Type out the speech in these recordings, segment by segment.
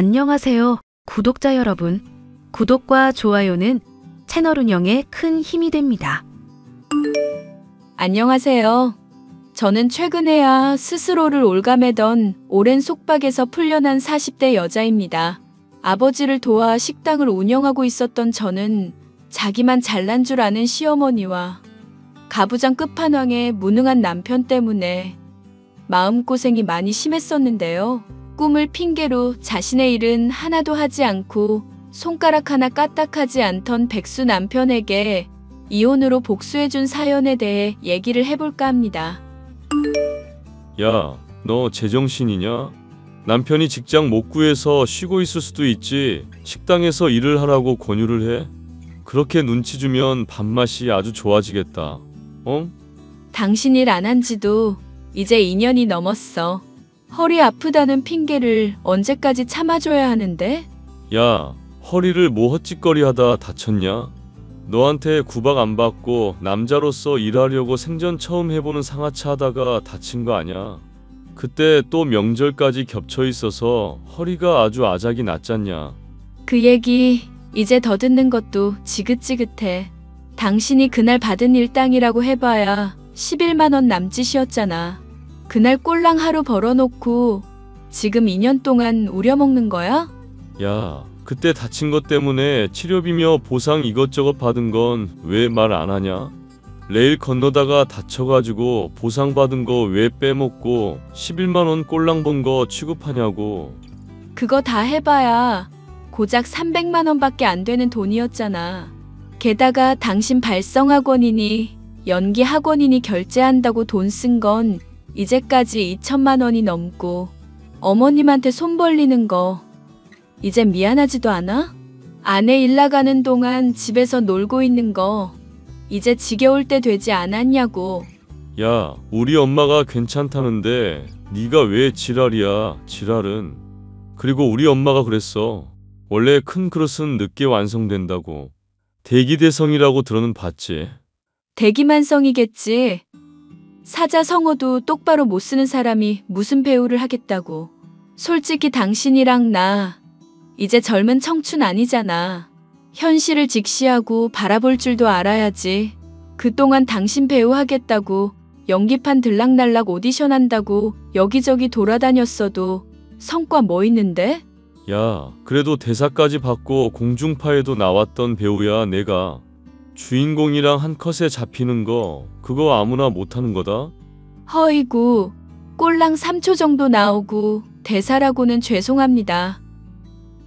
안녕하세요, 구독자 여러분. 구독과 좋아요는 채널 운영에 큰 힘이 됩니다. 안녕하세요. 저는 최근에야 스스로를 올가매던 오랜 속박에서 풀려난 40대 여자입니다. 아버지를 도와 식당을 운영하고 있었던 저는 자기만 잘난 줄 아는 시어머니와 가부장 끝판왕의 무능한 남편 때문에 마음고생이 많이 심했었는데요. 꿈을 핑계로 자신의 일은 하나도 하지 않고 손가락 하나 까딱하지 않던 백수 남편에게 이혼으로 복수해준 사연에 대해 얘기를 해볼까 합니다. 야, 너 제정신이냐? 남편이 직장 못 구해서 쉬고 있을 수도 있지. 식당에서 일을 하라고 권유를 해? 그렇게 눈치 주면 밥맛이 아주 좋아지겠다. 어? 당신 일 안 한 지도 이제 2년이 넘었어. 허리 아프다는 핑계를 언제까지 참아줘야 하는데? 야, 허리를 뭐 헛짓거리 하다 다쳤냐? 너한테 구박 안 받고 남자로서 일하려고 생전 처음 해보는 상하차 하다가 다친 거 아냐? 그때 또 명절까지 겹쳐 있어서 허리가 아주 아작이 났잖냐? 그 얘기 이제 더 듣는 것도 지긋지긋해. 당신이 그날 받은 일당이라고 해봐야 11만 원 남짓이었잖아. 그날 꼴랑 하루 벌어놓고 지금 2년 동안 우려먹는 거야? 야, 그때 다친 것 때문에 치료비며 보상 이것저것 받은 건 왜 말 안 하냐? 레일 건너다가 다쳐가지고 보상 받은 거 왜 빼먹고 11만 원 꼴랑 본 거 취급하냐고. 그거 다 해봐야 고작 300만 원밖에 안 되는 돈이었잖아. 게다가 당신 발성학원이니 연기학원이니 결제한다고 돈 쓴 건 이제까지 2천만 원이 넘고 어머님한테 손 벌리는 거 이제 미안하지도 않아? 아내 일 나가는 동안 집에서 놀고 있는 거 이제 지겨울 때 되지 않았냐고. 야, 우리 엄마가 괜찮다는데 네가 왜 지랄이야, 지랄은. 그리고 우리 엄마가 그랬어. 원래 큰 그릇은 늦게 완성된다고. 대기대성이라고 들어는 봤지? 대기만성이겠지. 사자성어도 똑바로 못 쓰는 사람이 무슨 배우를 하겠다고. 솔직히 당신이랑 나 이제 젊은 청춘 아니잖아. 현실을 직시하고 바라볼 줄도 알아야지. 그동안 당신 배우 하겠다고 연기판 들락날락 오디션 한다고 여기저기 돌아다녔어도 성과 뭐 있는데? 야, 그래도 대사까지 받고 공중파에도 나왔던 배우야. 내가 주인공이랑 한 컷에 잡히는 거 그거 아무나 못하는 거다. 허이구, 꼴랑 3초 정도 나오고 대사라고는 죄송합니다.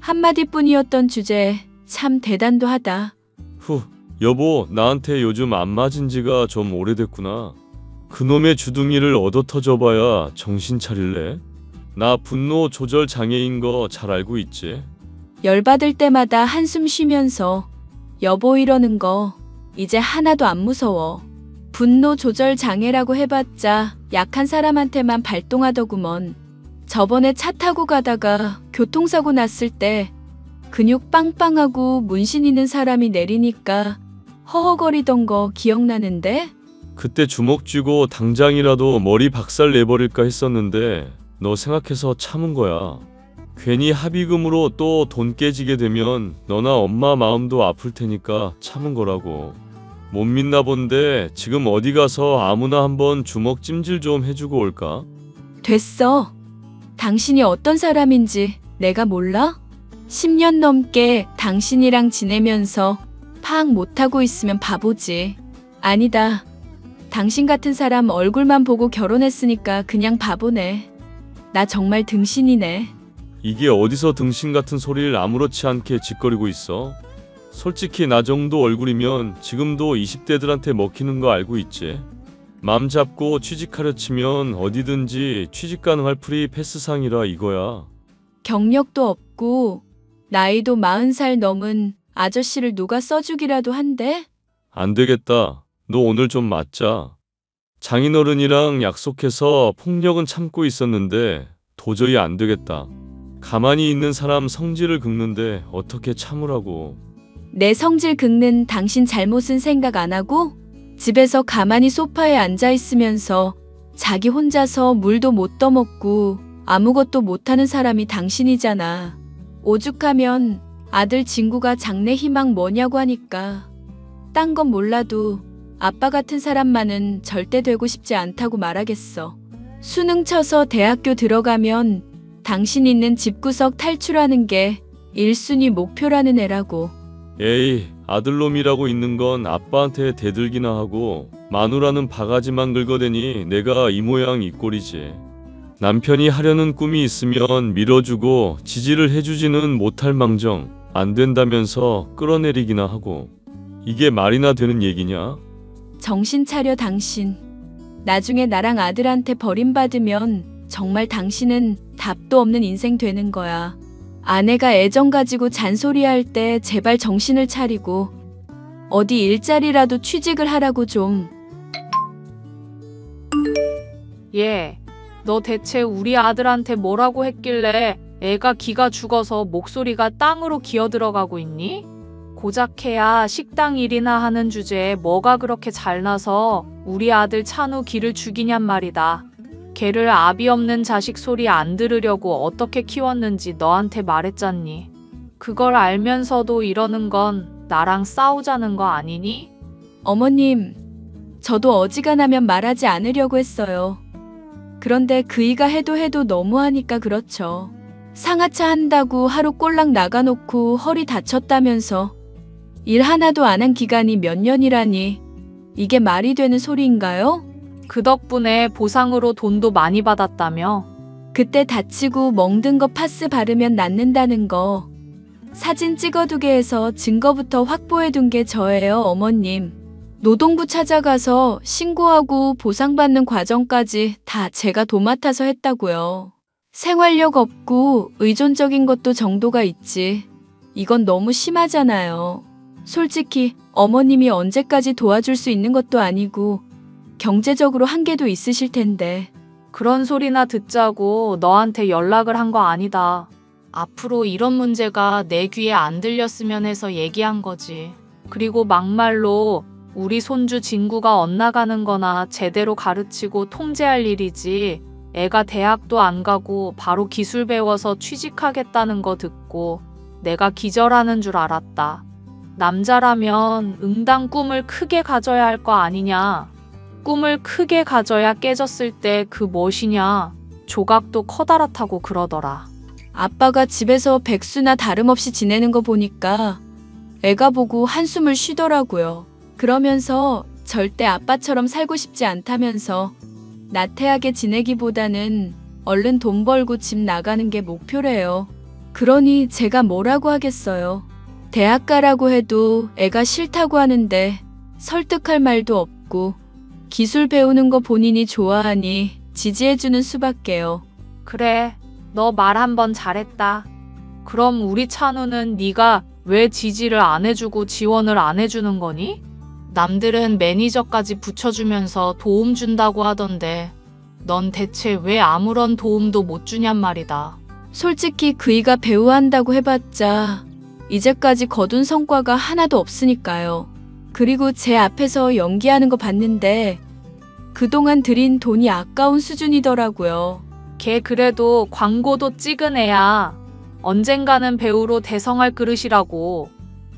한마디뿐이었던 주제 참 대단도 하다. 후, 여보, 나한테 요즘 안 맞은 지가 좀 오래됐구나. 그놈의 주둥이를 얻어 터져봐야 정신 차릴래? 나 분노 조절 장애인 거 잘 알고 있지? 열받을 때마다 한숨 쉬면서 여보 이러는 거 이제 하나도 안 무서워. 분노 조절 장애라고 해봤자 약한 사람한테만 발동하더구먼. 저번에 차 타고 가다가 교통사고 났을 때 근육 빵빵하고 문신 있는 사람이 내리니까 허허거리던 거 기억나는데? 그때 주먹 쥐고 당장이라도 머리 박살 내버릴까 했었는데 너 생각해서 참은 거야. 괜히 합의금으로 또 돈 깨지게 되면 너나 엄마 마음도 아플 테니까 참은 거라고. 못 믿나 본데 지금 어디 가서 아무나 한번 주먹 찜질 좀 해주고 올까? 됐어. 당신이 어떤 사람인지 내가 몰라? 10년 넘게 당신이랑 지내면서 파악 못하고 있으면 바보지. 아니다. 당신 같은 사람 얼굴만 보고 결혼했으니까 그냥 바보네. 나 정말 등신이네. 이게 어디서 등신 같은 소리를 아무렇지 않게 짓거리고 있어? 솔직히 나 정도 얼굴이면 지금도 20대들한테 먹히는 거 알고 있지? 맘 잡고 취직하려 치면 어디든지 취직 가능할 프리 패스상이라 이거야. 경력도 없고 나이도 40살 넘은 아저씨를 누가 써주기라도 한대? 안 되겠다. 너 오늘 좀 맞자. 장인어른이랑 약속해서 폭력은 참고 있었는데 도저히 안 되겠다. 가만히 있는 사람 성질을 긁는데 어떻게 참으라고. 내 성질 긁는 당신 잘못은 생각 안 하고 집에서 가만히 소파에 앉아 있으면서 자기 혼자서 물도 못 떠먹고 아무것도 못하는 사람이 당신이잖아. 오죽하면 아들 진구가 장래 희망 뭐냐고 하니까 딴 건 몰라도 아빠 같은 사람만은 절대 되고 싶지 않다고 말하겠어. 수능 쳐서 대학교 들어가면 당신 있는 집구석 탈출하는 게 1순위 목표라는 애라고. 에이, 아들놈이라고 있는 건 아빠한테 대들기나 하고 마누라는 바가지만 긁어대니 내가 이 모양 이 꼴이지. 남편이 하려는 꿈이 있으면 밀어주고 지지를 해주지는 못할 망정 안 된다면서 끌어내리기나 하고. 이게 말이나 되는 얘기냐? 정신 차려 당신. 나중에 나랑 아들한테 버림받으면 정말 당신은 답도 없는 인생 되는 거야. 아내가 애정 가지고 잔소리할 때 제발 정신을 차리고 어디 일자리라도 취직을 하라고 좀. 얘, 너 대체 우리 아들한테 뭐라고 했길래 애가 기가 죽어서 목소리가 땅으로 기어들어가고 있니? 고작 해야 식당 일이나 하는 주제에 뭐가 그렇게 잘나서 우리 아들 찬우 기를 죽이냔 말이다. 걔를 아비 없는 자식 소리 안 들으려고 어떻게 키웠는지 너한테 말했잖니. 그걸 알면서도 이러는 건 나랑 싸우자는 거 아니니? 어머님, 저도 어지간하면 말하지 않으려고 했어요. 그런데 그이가 해도 너무하니까 그렇죠. 상하차 한다고 하루 꼴랑 나가놓고 허리 다쳤다면서 일 하나도 안 한 기간이 몇 년이라니 이게 말이 되는 소리인가요? 그 덕분에 보상으로 돈도 많이 받았다며. 그때 다치고 멍든 거 파스 바르면 낫는다는 거 사진 찍어두게 해서 증거부터 확보해둔 게 저예요, 어머님. 노동부 찾아가서 신고하고 보상받는 과정까지 다 제가 도맡아서 했다고요. 생활력 없고 의존적인 것도 정도가 있지. 이건 너무 심하잖아요. 솔직히 어머님이 언제까지 도와줄 수 있는 것도 아니고 경제적으로 한계도 있으실 텐데. 그런 소리나 듣자고 너한테 연락을 한 거 아니다. 앞으로 이런 문제가 내 귀에 안 들렸으면 해서 얘기한 거지. 그리고 막말로 우리 손주 진구가 엇나가는 거나 제대로 가르치고 통제할 일이지. 애가 대학도 안 가고 바로 기술 배워서 취직하겠다는 거 듣고 내가 기절하는 줄 알았다. 남자라면 응당 꿈을 크게 가져야 할 거 아니냐. 꿈을 크게 가져야 깨졌을 때 그 멋이냐. 조각도 커다랗다고 그러더라. 아빠가 집에서 백수나 다름없이 지내는 거 보니까 애가 보고 한숨을 쉬더라고요. 그러면서 절대 아빠처럼 살고 싶지 않다면서 나태하게 지내기보다는 얼른 돈 벌고 집 나가는 게 목표래요. 그러니 제가 뭐라고 하겠어요. 대학 가라고 해도 애가 싫다고 하는데 설득할 말도 없고 기술 배우는 거 본인이 좋아하니 지지해주는 수밖에요. 그래, 너 말 한번 잘했다. 그럼 우리 찬우는 네가 왜 지지를 안 해주고 지원을 안 해주는 거니? 남들은 매니저까지 붙여주면서 도움 준다고 하던데 넌 대체 왜 아무런 도움도 못 주냔 말이다. 솔직히 그이가 배우한다고 해봤자 이제까지 거둔 성과가 하나도 없으니까요. 그리고 제 앞에서 연기하는 거 봤는데 그동안 들인 돈이 아까운 수준이더라고요. 걔 그래도 광고도 찍은 애야. 언젠가는 배우로 대성할 그릇이라고.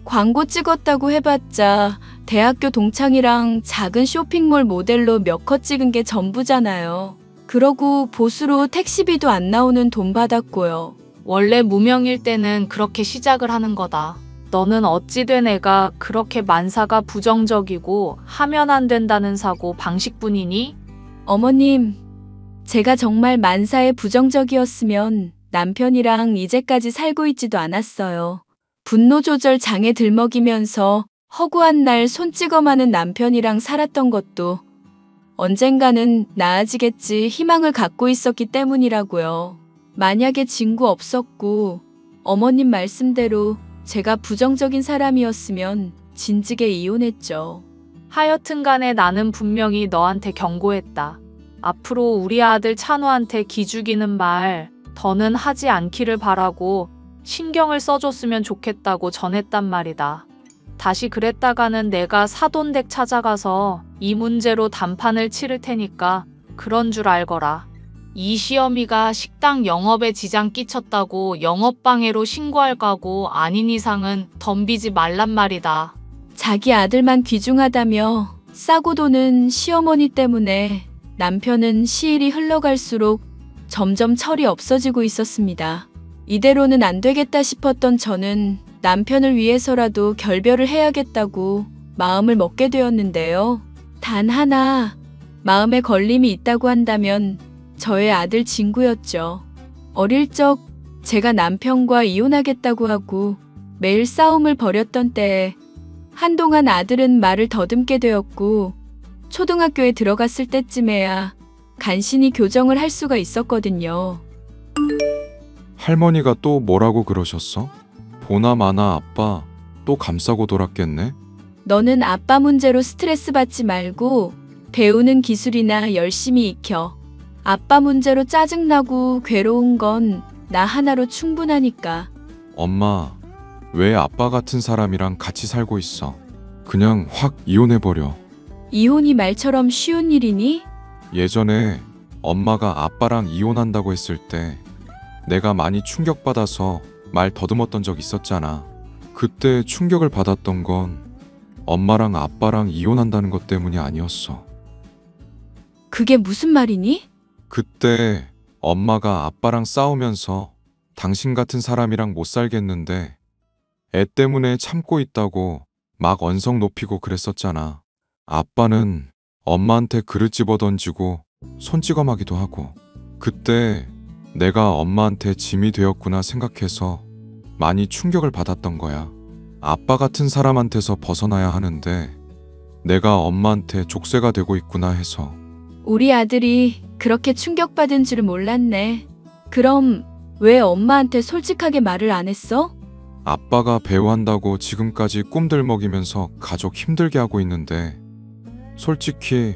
광고 찍었다고 해봤자 대학교 동창이랑 작은 쇼핑몰 모델로 몇 컷 찍은 게 전부잖아요. 그러고 보수로 택시비도 안 나오는 돈 받았고요. 원래 무명일 때는 그렇게 시작을 하는 거다. 너는 어찌 된 애가 그렇게 만사가 부정적이고 하면 안 된다는 사고 방식뿐이니? 어머님, 제가 정말 만사에 부정적이었으면 남편이랑 이제까지 살고 있지도 않았어요. 분노 조절 장애 들먹이면서 허구한 날 손찌검하는 남편이랑 살았던 것도 언젠가는 나아지겠지 희망을 갖고 있었기 때문이라고요. 만약에 진구 없었고 어머님 말씀대로 제가 부정적인 사람이었으면 진즉에 이혼했죠. 하여튼 간에 나는 분명히 너한테 경고했다. 앞으로 우리 아들 찬우한테 기죽이는 말 더는 하지 않기를 바라고 신경을 써줬으면 좋겠다고 전했단 말이다. 다시 그랬다가는 내가 사돈댁 찾아가서 이 문제로 단판을 치를 테니까 그런 줄 알거라. 이 시어미가 식당 영업에 지장 끼쳤다고 영업방해로 신고할 거고 아닌 이상은 덤비지 말란 말이다. 자기 아들만 귀중하다며 싸고 도는 시어머니 때문에 남편은 시일이 흘러갈수록 점점 철이 없어지고 있었습니다. 이대로는 안 되겠다 싶었던 저는 남편을 위해서라도 결별을 해야겠다고 마음을 먹게 되었는데요. 단 하나 마음에 걸림이 있다고 한다면 저의 아들 진구였죠. 어릴 적 제가 남편과 이혼하겠다고 하고 매일 싸움을 벌였던 때에 한동안 아들은 말을 더듬게 되었고 초등학교에 들어갔을 때쯤에야 간신히 교정을 할 수가 있었거든요. 할머니가 또 뭐라고 그러셨어? 보나 마나 아빠 또 감싸고 돌았겠네? 너는 아빠 문제로 스트레스 받지 말고 배우는 기술이나 열심히 익혀. 아빠 문제로 짜증나고 괴로운 건 나 하나로 충분하니까. 엄마, 왜 아빠 같은 사람이랑 같이 살고 있어? 그냥 확 이혼해버려. 이혼이 말처럼 쉬운 일이니? 예전에 엄마가 아빠랑 이혼한다고 했을 때 내가 많이 충격받아서 말 더듬었던 적 있었잖아. 그때 충격을 받았던 건 엄마랑 아빠랑 이혼한다는 것 때문이 아니었어. 그게 무슨 말이니? 그때 엄마가 아빠랑 싸우면서 당신 같은 사람이랑 못 살겠는데 애 때문에 참고 있다고 막 언성 높이고 그랬었잖아. 아빠는 엄마한테 그릇 집어 던지고 손찌검하기도 하고. 그때 내가 엄마한테 짐이 되었구나 생각해서 많이 충격을 받았던 거야. 아빠 같은 사람한테서 벗어나야 하는데 내가 엄마한테 족쇄가 되고 있구나 해서. 우리 아들이 그렇게 충격받은 줄은 몰랐네. 그럼 왜 엄마한테 솔직하게 말을 안 했어? 아빠가 배우한다고 지금까지 꿈들 먹이면서 가족 힘들게 하고 있는데 솔직히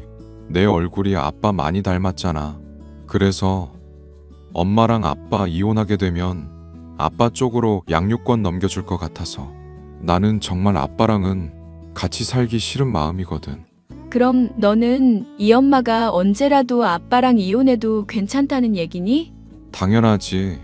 내 얼굴이 아빠 많이 닮았잖아. 그래서 엄마랑 아빠 이혼하게 되면 아빠 쪽으로 양육권 넘겨줄 것 같아서. 나는 정말 아빠랑은 같이 살기 싫은 마음이거든. 그럼 너는 이 엄마가 언제라도 아빠랑 이혼해도 괜찮다는 얘기니? 당연하지.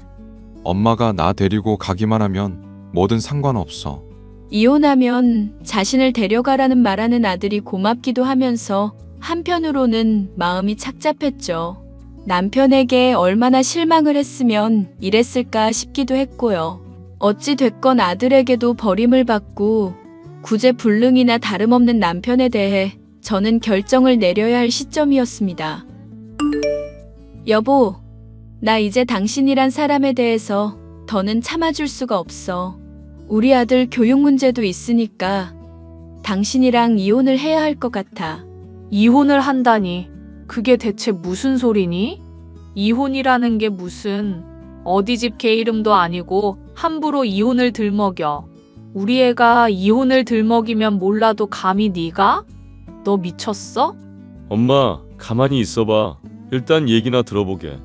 엄마가 나 데리고 가기만 하면 뭐든 상관없어. 이혼하면 자신을 데려가라는 말하는 아들이 고맙기도 하면서 한편으로는 마음이 착잡했죠. 남편에게 얼마나 실망을 했으면 이랬을까 싶기도 했고요. 어찌 됐건 아들에게도 버림을 받고 구제불능이나 다름없는 남편에 대해 저는 결정을 내려야 할 시점이었습니다. 여보, 나 이제 당신이란 사람에 대해서 더는 참아줄 수가 없어. 우리 아들 교육 문제도 있으니까 당신이랑 이혼을 해야 할 것 같아. 이혼을 한다니. 그게 대체 무슨 소리니? 이혼이라는 게 무슨 어디 집 개 이름도 아니고 함부로 이혼을 들먹여. 우리 애가 이혼을 들먹이면 몰라도 감히 네가? 너 미쳤어? 엄마, 가만히 있어봐. 일단 얘기나 들어보게.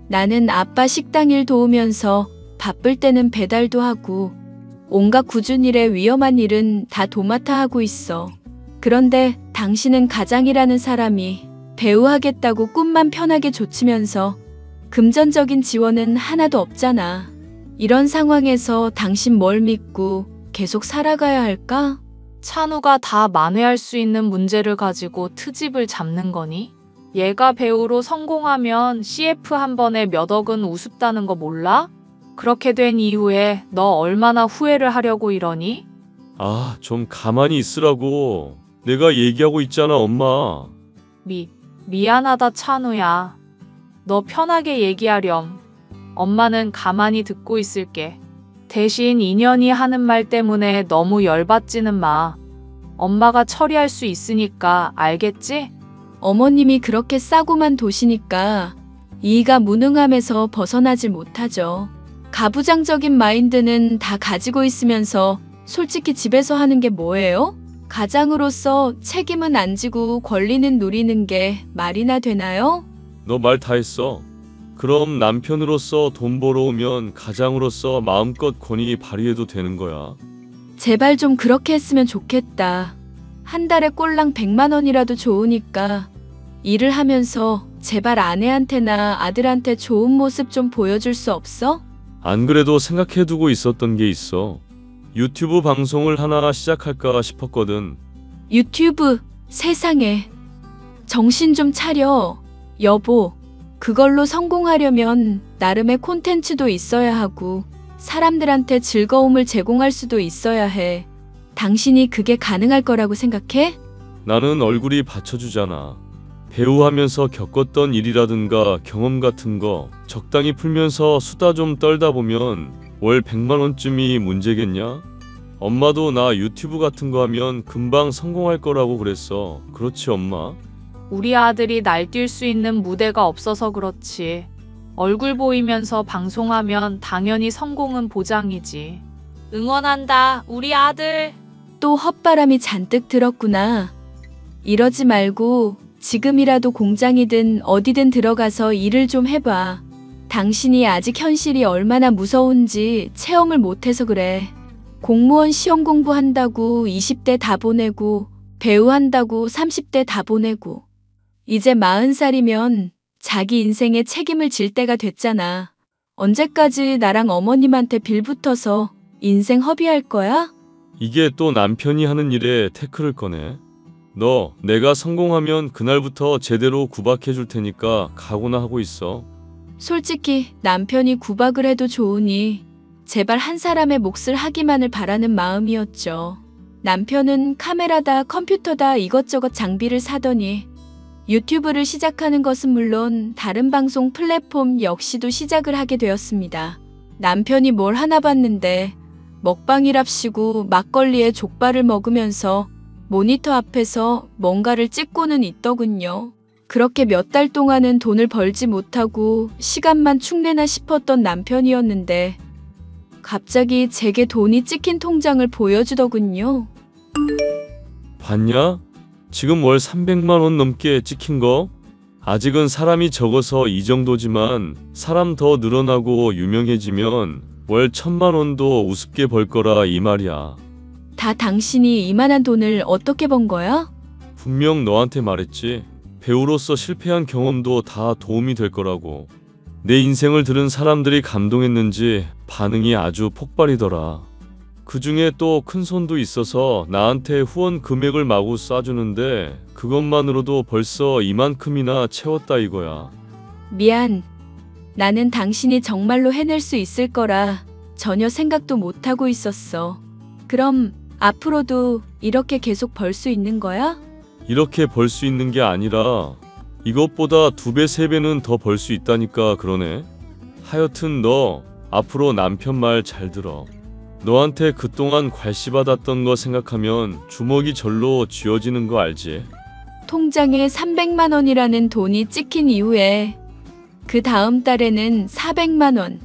나는 아빠 식당 일 도우면서 바쁠 때는 배달도 하고 온갖 굳은 일에 위험한 일은 다 도맡아 하고 있어. 그런데 당신은 가장이라는 사람이 배우하겠다고 꿈만 편하게 좇으면서 금전적인 지원은 하나도 없잖아. 이런 상황에서 당신 뭘 믿고 계속 살아가야 할까? 찬우가 다 만회할 수 있는 문제를 가지고 트집을 잡는 거니? 얘가 배우로 성공하면 CF 한 번에 몇 억은 우습다는 거 몰라? 그렇게 된 이후에 너 얼마나 후회를 하려고 이러니? 아, 좀 가만히 있으라고. 내가 얘기하고 있잖아, 엄마. 미안하다 찬우야. 너 편하게 얘기하렴. 엄마는 가만히 듣고 있을게. 대신 인연이 하는 말 때문에 너무 열받지는 마. 엄마가 처리할 수 있으니까 알겠지? 어머님이 그렇게 싸고만 도시니까 이가 무능함에서 벗어나질 못하죠. 가부장적인 마인드는 다 가지고 있으면서 솔직히 집에서 하는 게 뭐예요? 가장으로서 책임은 안 지고 권리는 누리는 게 말이나 되나요? 너 말 다 했어. 그럼 남편으로서 돈 벌어오면 가장으로서 마음껏 권위 발휘해도 되는 거야. 제발 좀 그렇게 했으면 좋겠다. 한 달에 꼴랑 100만 원이라도 좋으니까 일을 하면서 제발 아내한테나 아들한테 좋은 모습 좀 보여줄 수 없어? 안 그래도 생각해두고 있었던 게 있어. 유튜브 방송을 하나 시작할까 싶었거든. 유튜브, 세상에. 정신 좀 차려. 여보, 그걸로 성공하려면 나름의 콘텐츠도 있어야 하고 사람들한테 즐거움을 제공할 수도 있어야 해. 당신이 그게 가능할 거라고 생각해? 나는 얼굴이 받쳐주잖아. 배우하면서 겪었던 일이라든가 경험 같은 거 적당히 풀면서 수다 좀 떨다 보면 월 100만 원쯤이 문제겠냐? 엄마도 나 유튜브 같은 거 하면 금방 성공할 거라고 그랬어. 그렇지, 엄마? 우리 아들이 날뛸 수 있는 무대가 없어서 그렇지. 얼굴 보이면서 방송하면 당연히 성공은 보장이지. 응원한다, 우리 아들. 또 헛바람이 잔뜩 들었구나. 이러지 말고 지금이라도 공장이든 어디든 들어가서 일을 좀 해봐. 당신이 아직 현실이 얼마나 무서운지 체험을 못해서 그래. 공무원 시험 공부한다고 20대 다 보내고 배우 한다고 30대 다 보내고 이제 40살이면 자기 인생에 책임을 질 때가 됐잖아. 언제까지 나랑 어머님한테 빌붙어서 인생 허비할 거야? 이게 또 남편이 하는 일에 태클을 꺼내. 너 내가 성공하면 그날부터 제대로 구박해 줄 테니까 각오나 하고 있어. 솔직히 남편이 구박을 해도 좋으니 제발 한 사람의 몫을 하기만을 바라는 마음이었죠. 남편은 카메라다 컴퓨터다 이것저것 장비를 사더니 유튜브를 시작하는 것은 물론 다른 방송 플랫폼 역시도 시작을 하게 되었습니다. 남편이 뭘 하나 봤는데 먹방이랍시고 막걸리에 족발을 먹으면서 모니터 앞에서 뭔가를 찍고는 있더군요. 그렇게 몇 달 동안은 돈을 벌지 못하고 시간만 축내나 싶었던 남편이었는데 갑자기 제게 돈이 찍힌 통장을 보여주더군요. 봤냐? 지금 월 300만 원 넘게 찍힌 거? 아직은 사람이 적어서 이 정도지만 사람 더 늘어나고 유명해지면 월 1000만 원도 우습게 벌 거라 이 말이야. 다 당신이 이만한 돈을 어떻게 번 거야? 분명 너한테 말했지. 배우로서 실패한 경험도 다 도움이 될 거라고. 내 인생을 들은 사람들이 감동했는지 반응이 아주 폭발이더라. 그 중에 또 큰손도 있어서 나한테 후원 금액을 마구 쏴주는데 그것만으로도 벌써 이만큼이나 채웠다 이거야. 미안. 나는 당신이 정말로 해낼 수 있을 거라 전혀 생각도 못하고 있었어. 그럼 앞으로도 이렇게 계속 벌 수 있는 거야? 이렇게 벌 수 있는 게 아니라 이것보다 2배, 3배는 더 벌 수 있다니까 그러네. 하여튼 너 앞으로 남편 말 잘 들어. 너한테 그동안 괄시받았던 거 생각하면 주먹이 절로 쥐어지는 거 알지? 통장에 300만 원이라는 돈이 찍힌 이후에 그 다음 달에는 400만 원,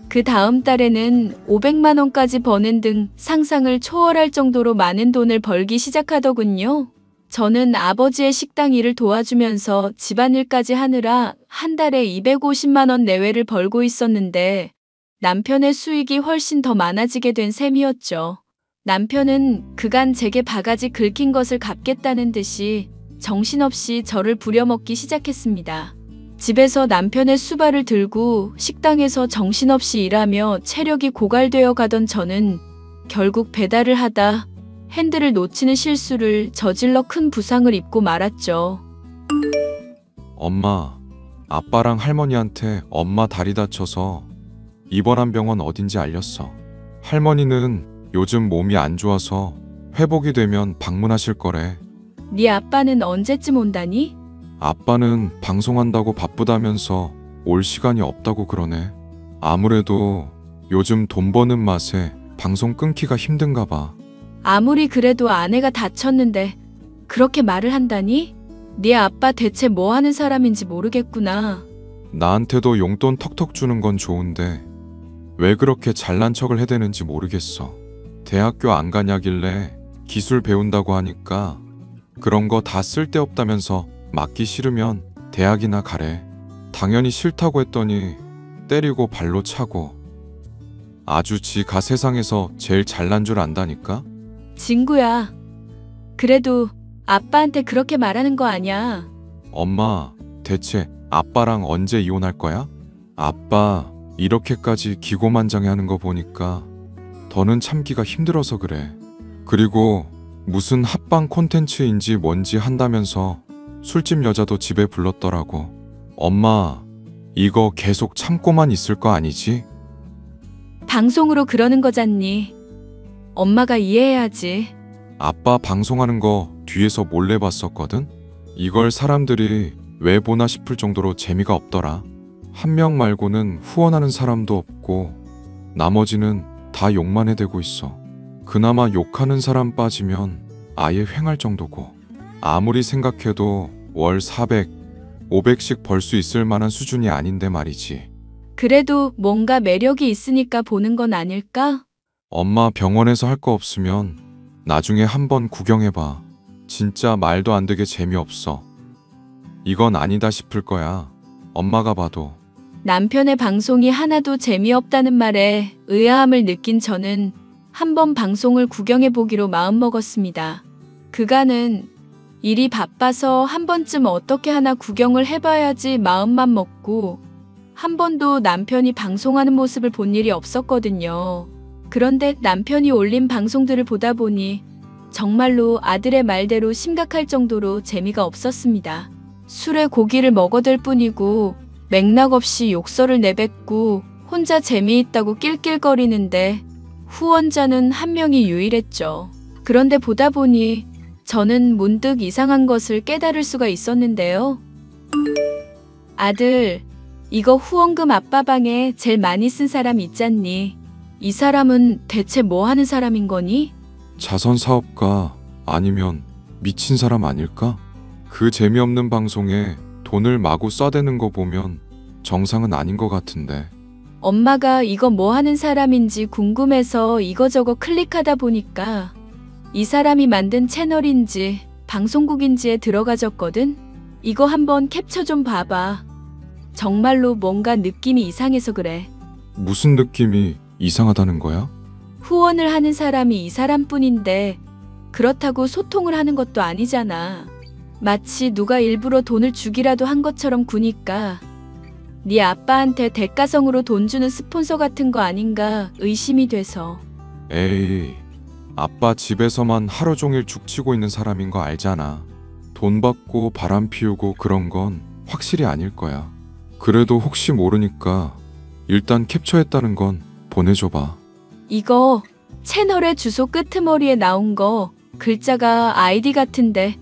그 다음 달에는 500만 원까지 버는 등 상상을 초월할 정도로 많은 돈을 벌기 시작하더군요. 저는 아버지의 식당 일을 도와주면서 집안일까지 하느라 한 달에 250만 원 내외를 벌고 있었는데 남편의 수익이 훨씬 더 많아지게 된 셈이었죠. 남편은 그간 제게 바가지 긁힌 것을 갚겠다는 듯이 정신없이 저를 부려먹기 시작했습니다. 집에서 남편의 수발을 들고 식당에서 정신없이 일하며 체력이 고갈되어 가던 저는 결국 배달을 하다 핸들을 놓치는 실수를 저질러 큰 부상을 입고 말았죠. 엄마, 아빠랑 할머니한테 엄마 다리 다쳐서 입원한 병원 어딘지 알렸어. 할머니는 요즘 몸이 안 좋아서 회복이 되면 방문하실 거래. 네 아빠는 언제쯤 온다니? 아빠는 방송한다고 바쁘다면서 올 시간이 없다고 그러네. 아무래도 요즘 돈 버는 맛에 방송 끊기가 힘든가 봐. 아무리 그래도 아내가 다쳤는데 그렇게 말을 한다니? 네 아빠 대체 뭐 하는 사람인지 모르겠구나. 나한테도 용돈 턱턱 주는 건 좋은데 왜 그렇게 잘난 척을 해대는지 모르겠어. 대학교 안 가냐길래 기술 배운다고 하니까 그런 거 다 쓸데없다면서 맞기 싫으면 대학이나 가래. 당연히 싫다고 했더니 때리고 발로 차고. 아주 지가 세상에서 제일 잘난 줄 안다니까? 진구야. 그래도 아빠한테 그렇게 말하는 거 아니야. 엄마, 대체 아빠랑 언제 이혼할 거야? 아빠 이렇게까지 기고만장해하는 거 보니까 더는 참기가 힘들어서 그래. 그리고 무슨 합방 콘텐츠인지 뭔지 한다면서 술집 여자도 집에 불렀더라고. 엄마, 이거 계속 참고만 있을 거 아니지? 방송으로 그러는 거잖니. 엄마가 이해해야지. 아빠 방송하는 거 뒤에서 몰래 봤었거든? 이걸 사람들이 왜 보나 싶을 정도로 재미가 없더라. 한 명 말고는 후원하는 사람도 없고 나머지는 다 욕만 해대고 있어. 그나마 욕하는 사람 빠지면 아예 횡할 정도고 아무리 생각해도 월 400, 500씩 벌 수 있을 만한 수준이 아닌데 말이지. 그래도 뭔가 매력이 있으니까 보는 건 아닐까? 엄마 병원에서 할 거 없으면 나중에 한번 구경해봐. 진짜 말도 안 되게 재미없어. 이건 아니다 싶을 거야. 엄마가 봐도. 남편의 방송이 하나도 재미없다는 말에 의아함을 느낀 저는 한번 방송을 구경해보기로 마음먹었습니다. 그간은 일이 바빠서 한 번쯤 어떻게 하나 구경을 해봐야지 마음만 먹고 한 번도 남편이 방송하는 모습을 본 일이 없었거든요. 그런데 남편이 올린 방송들을 보다 보니 정말로 아들의 말대로 심각할 정도로 재미가 없었습니다. 술에 고기를 먹어댈 뿐이고 맥락 없이 욕설을 내뱉고 혼자 재미있다고 낄낄거리는데 후원자는 한 명이 유일했죠. 그런데 보다 보니 저는 문득 이상한 것을 깨달을 수가 있었는데요. 아들, 이거 후원금 아빠 방에 제일 많이 쓴 사람 있잖니. 이 사람은 대체 뭐 하는 사람인 거니? 자선 사업가 아니면 미친 사람 아닐까? 그 재미없는 방송에 돈을 마구 쏴대는 거 보면 정상은 아닌 것 같은데. 엄마가 이거 뭐 하는 사람인지 궁금해서 이거저거 클릭하다 보니까 이 사람이 만든 채널인지 방송국인지에 들어가졌거든? 이거 한번 캡처 좀 봐봐. 정말로 뭔가 느낌이 이상해서 그래. 무슨 느낌이 이상하다는 거야? 후원을 하는 사람이 이 사람뿐인데 그렇다고 소통을 하는 것도 아니잖아. 마치 누가 일부러 돈을 주기라도 한 것처럼 구니까 네 아빠한테 대가성으로 돈 주는 스폰서 같은 거 아닌가 의심이 돼서. 에이, 아빠 집에서만 하루 종일 죽치고 있는 사람인 거 알잖아. 돈 받고 바람 피우고 그런 건 확실히 아닐 거야. 그래도 혹시 모르니까 일단 캡처했다는 건 보내줘봐. 이거 채널의 주소 끄트머리에 나온 거 글자가 아이디 같은데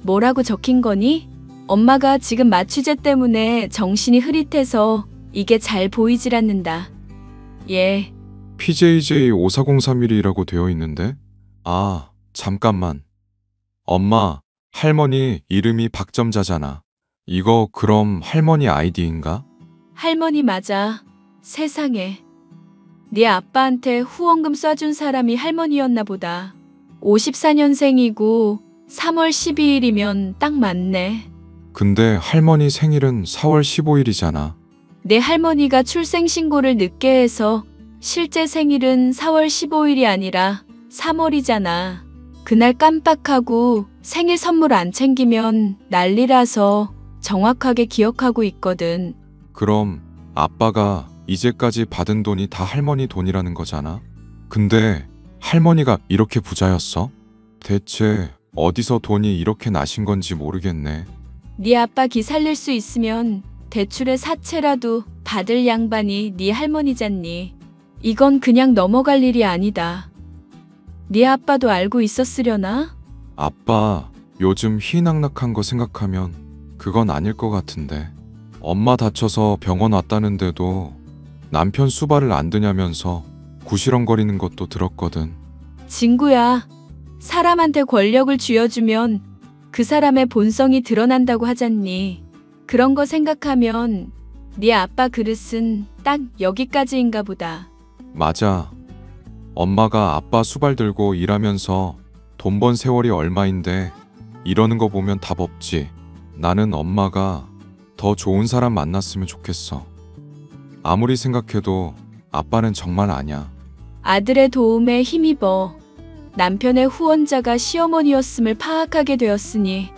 뭐라고 적힌 거니? 엄마가 지금 마취제 때문에 정신이 흐릿해서 이게 잘 보이질 않는다. 예. PJJ5401이라고 되어 있는데? 아, 잠깐만. 엄마, 할머니 이름이 박점자잖아. 이거 그럼 할머니 아이디인가? 할머니 맞아. 세상에. 네 아빠한테 후원금 쏴준 사람이 할머니였나 보다. 54년생이고 3월 12일이면 딱 맞네. 근데 할머니 생일은 4월 15일이잖아. 내 할머니가 출생신고를 늦게 해서 실제 생일은 4월 15일이 아니라 3월이잖아. 그날 깜빡하고 생일 선물 안 챙기면 난리라서 정확하게 기억하고 있거든. 그럼 아빠가 이제까지 받은 돈이 다 할머니 돈이라는 거잖아. 근데 할머니가 이렇게 부자였어? 대체 어디서 돈이 이렇게 나신 건지 모르겠네. 네 아빠 기 살릴 수 있으면 대출의 사채라도 받을 양반이 네 할머니잖니. 이건 그냥 넘어갈 일이 아니다. 네 아빠도 알고 있었으려나? 아빠 요즘 희낙낙한 거 생각하면 그건 아닐 것 같은데. 엄마 다쳐서 병원 왔다는데도 남편 수발을 안 드냐면서 구시렁거리는 것도 들었거든. 친구야, 사람한테 권력을 쥐어주면 그 사람의 본성이 드러난다고 하잖니. 그런 거 생각하면 네 아빠 그릇은 딱 여기까지인가 보다. 맞아. 엄마가 아빠 수발 들고 일하면서 돈 번 세월이 얼마인데 이러는 거 보면 답 없지. 나는 엄마가 더 좋은 사람 만났으면 좋겠어. 아무리 생각해도 아빠는 정말 아냐. 아들의 도움에 힘입어 남편의 후원자가 시어머니였음을 파악하게 되었으니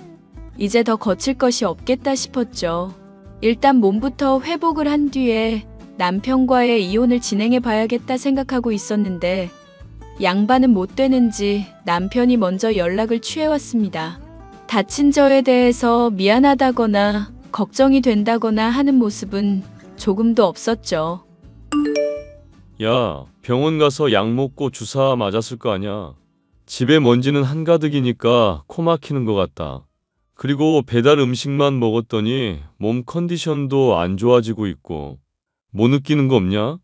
이제 더 거칠 것이 없겠다 싶었죠. 일단 몸부터 회복을 한 뒤에 남편과의 이혼을 진행해 봐야겠다 생각하고 있었는데 양반은 못 되는지 남편이 먼저 연락을 취해왔습니다. 다친 저에 대해서 미안하다거나 걱정이 된다거나 하는 모습은 조금도 없었죠. 야, 병원 가서 약 먹고 주사 맞았을 거 아냐. 집에 먼지는 한가득이니까 코 막히는 것 같다. 그리고 배달 음식만 먹었더니 몸 컨디션도 안 좋아지고 있고. 뭐 느끼는 거 없냐?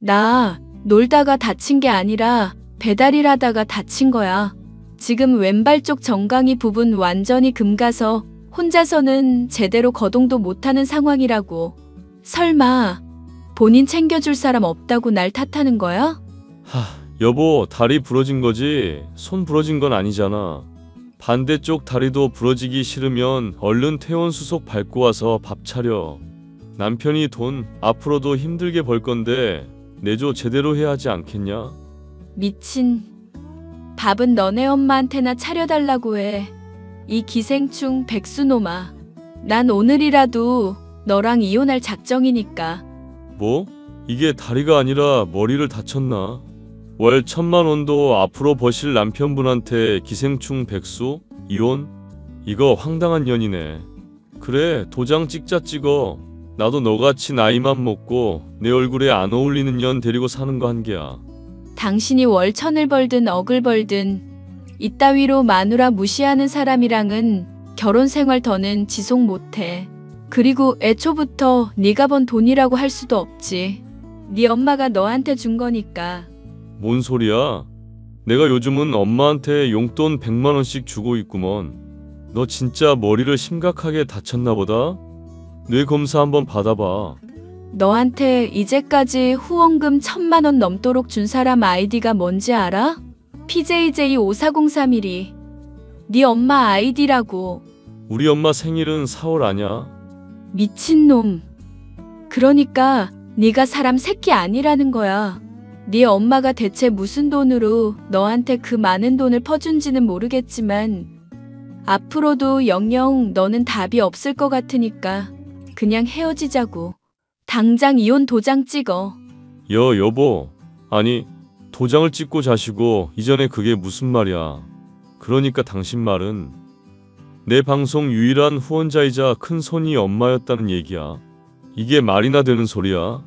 나 놀다가 다친 게 아니라 배달일 하다가 다친 거야. 지금 왼발 쪽 정강이 부분 완전히 금가서 혼자서는 제대로 거동도 못하는 상황이라고. 설마 본인 챙겨줄 사람 없다고 날 탓하는 거야? 여보, 다리 부러진 거지 손 부러진 건 아니잖아. 반대쪽 다리도 부러지기 싫으면 얼른 퇴원 수속 밟고 와서 밥 차려. 남편이 돈 앞으로도 힘들게 벌 건데 내조 제대로 해야 하지 않겠냐? 미친. 밥은 너네 엄마한테나 차려달라고 해. 이 기생충 백수놈아. 난 오늘이라도 너랑 이혼할 작정이니까. 뭐? 이게 다리가 아니라 머리를 다쳤나? 월 1,000만 원도 앞으로 버실 남편분한테 기생충 백수? 이혼? 이거 황당한 년이네. 그래, 도장 찍자 찍어. 나도 너같이 나이만 먹고 내 얼굴에 안 어울리는 년 데리고 사는 거 한계야. 당신이 월 1,000을 벌든 억을 벌든 이따위로 마누라 무시하는 사람이랑은 결혼 생활 더는 지속 못해. 그리고 애초부터 네가 번 돈이라고 할 수도 없지. 네 엄마가 너한테 준 거니까. 뭔 소리야? 내가 요즘은 엄마한테 용돈 100만 원씩 주고 있구먼. 너 진짜 머리를 심각하게 다쳤나 보다? 뇌 검사 한번 받아봐. 너한테 이제까지 후원금 1,000만 원 넘도록 준 사람 아이디가 뭔지 알아? PJJ54031이 네 엄마 아이디라고. 우리 엄마 생일은 4월 아냐? 미친놈. 그러니까 네가 사람 새끼 아니라는 거야. 네 엄마가 대체 무슨 돈으로 너한테 그 많은 돈을 퍼준지는 모르겠지만 앞으로도 영영 너는 답이 없을 것 같으니까 그냥 헤어지자고. 당장 이혼 도장 찍어. 여보. 아니, 도장을 찍고 자시고 이전에 그게 무슨 말이야. 그러니까 당신 말은 내 방송 유일한 후원자이자 큰손이 엄마였다는 얘기야. 이게 말이나 되는 소리야?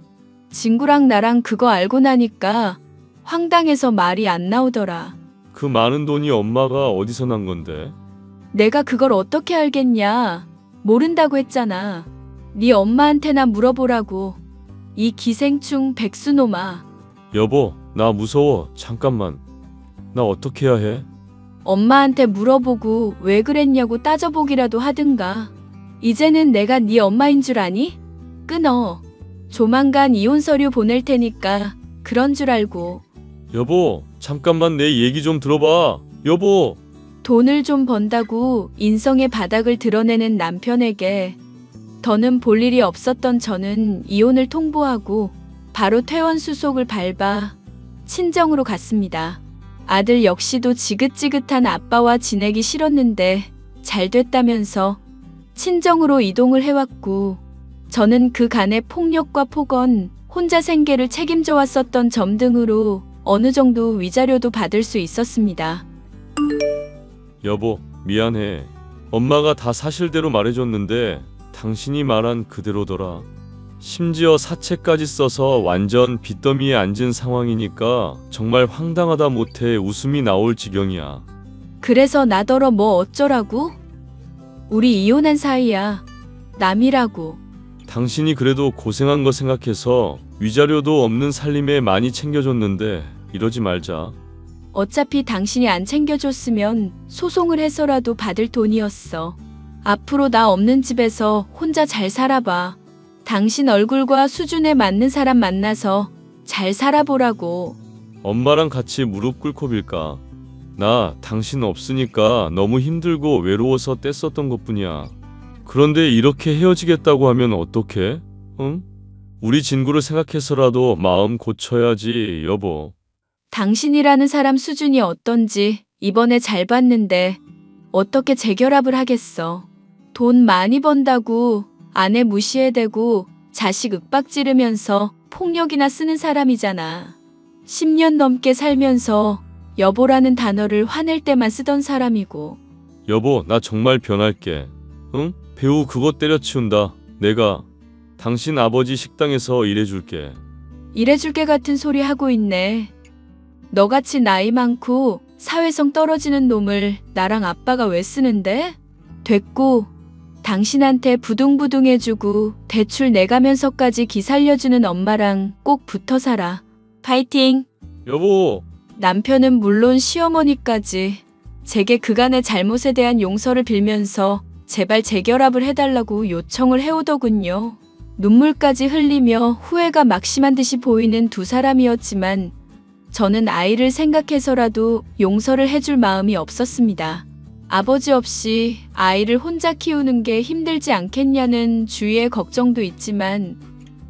친구랑 나랑 그거 알고 나니까 황당해서 말이 안 나오더라. 그 많은 돈이 엄마가 어디서 난 건데? 내가 그걸 어떻게 알겠냐. 모른다고 했잖아. 네 엄마한테나 물어보라고. 이 기생충 백수놈아. 여보, 나 무서워. 잠깐만. 나 어떻게 해야 해? 엄마한테 물어보고 왜 그랬냐고 따져보기라도 하든가. 이제는 내가 네 엄마인 줄 아니? 끊어. 조만간 이혼 서류 보낼 테니까 그런 줄 알고. 여보, 잠깐만 내 얘기 좀 들어봐. 여보. 돈을 좀 번다고 인성의 바닥을 드러내는 남편에게 더는 볼 일이 없었던 저는 이혼을 통보하고 바로 퇴원 수속을 밟아 친정으로 갔습니다. 아들 역시도 지긋지긋한 아빠와 지내기 싫었는데 잘 됐다면서 친정으로 이동을 해왔고 저는 그간의 폭력과 폭언, 혼자 생계를 책임져 왔었던 점 등으로 어느 정도 위자료도 받을 수 있었습니다. 여보, 미안해. 엄마가 다 사실대로 말해줬는데 당신이 말한 그대로더라. 심지어 사채까지 써서 완전 빚더미에 앉은 상황이니까 정말 황당하다 못해 웃음이 나올 지경이야. 그래서 나더러 뭐 어쩌라고? 우리 이혼한 사이야. 남이라고. 당신이 그래도 고생한 거 생각해서 위자료도 없는 살림에 많이 챙겨줬는데 이러지 말자. 어차피 당신이 안 챙겨줬으면 소송을 해서라도 받을 돈이었어. 앞으로 나 없는 집에서 혼자 잘 살아봐. 당신 얼굴과 수준에 맞는 사람 만나서 잘 살아보라고. 엄마랑 같이 무릎 꿇고 빌까? 나 당신 없으니까 너무 힘들고 외로워서 떼썼던 것뿐이야. 그런데 이렇게 헤어지겠다고 하면 어떡해? 응? 우리 진구를 생각해서라도 마음 고쳐야지, 여보. 당신이라는 사람 수준이 어떤지 이번에 잘 봤는데 어떻게 재결합을 하겠어. 돈 많이 번다고 아내 무시해대고 자식 윽박지르면서 폭력이나 쓰는 사람이잖아. 10년 넘게 살면서 여보라는 단어를 화낼 때만 쓰던 사람이고. 여보, 나 정말 변할게. 응? 배우 그거 때려치운다. 내가 당신 아버지 식당에서 일해줄게. 일해줄게 같은 소리 하고 있네. 너같이 나이 많고 사회성 떨어지는 놈을 나랑 아빠가 왜 쓰는데? 됐고, 당신한테 부둥부둥해주고 대출 내가면서까지 기살려주는 엄마랑 꼭 붙어 살아. 파이팅! 여보, 남편은 물론 시어머니까지 제게 그간의 잘못에 대한 용서를 빌면서 제발 재결합을 해달라고 요청을 해오더군요. 눈물까지 흘리며 후회가 막심한 듯이 보이는 두 사람이었지만 저는 아이를 생각해서라도 용서를 해줄 마음이 없었습니다. 아버지 없이 아이를 혼자 키우는 게 힘들지 않겠냐는 주위의 걱정도 있지만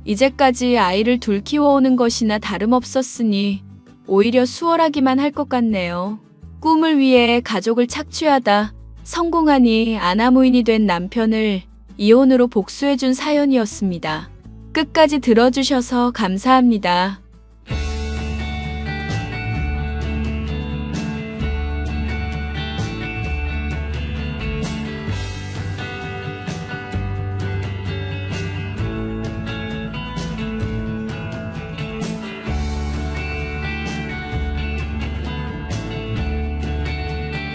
이제까지 아이를 둘 키워오는 것이나 다름없었으니 오히려 수월하기만 할 것 같네요. 꿈을 위해 가족을 착취하다 성공하니 아나무인이 된 남편을 이혼으로 복수해준 사연이었습니다. 끝까지 들어주셔서 감사합니다.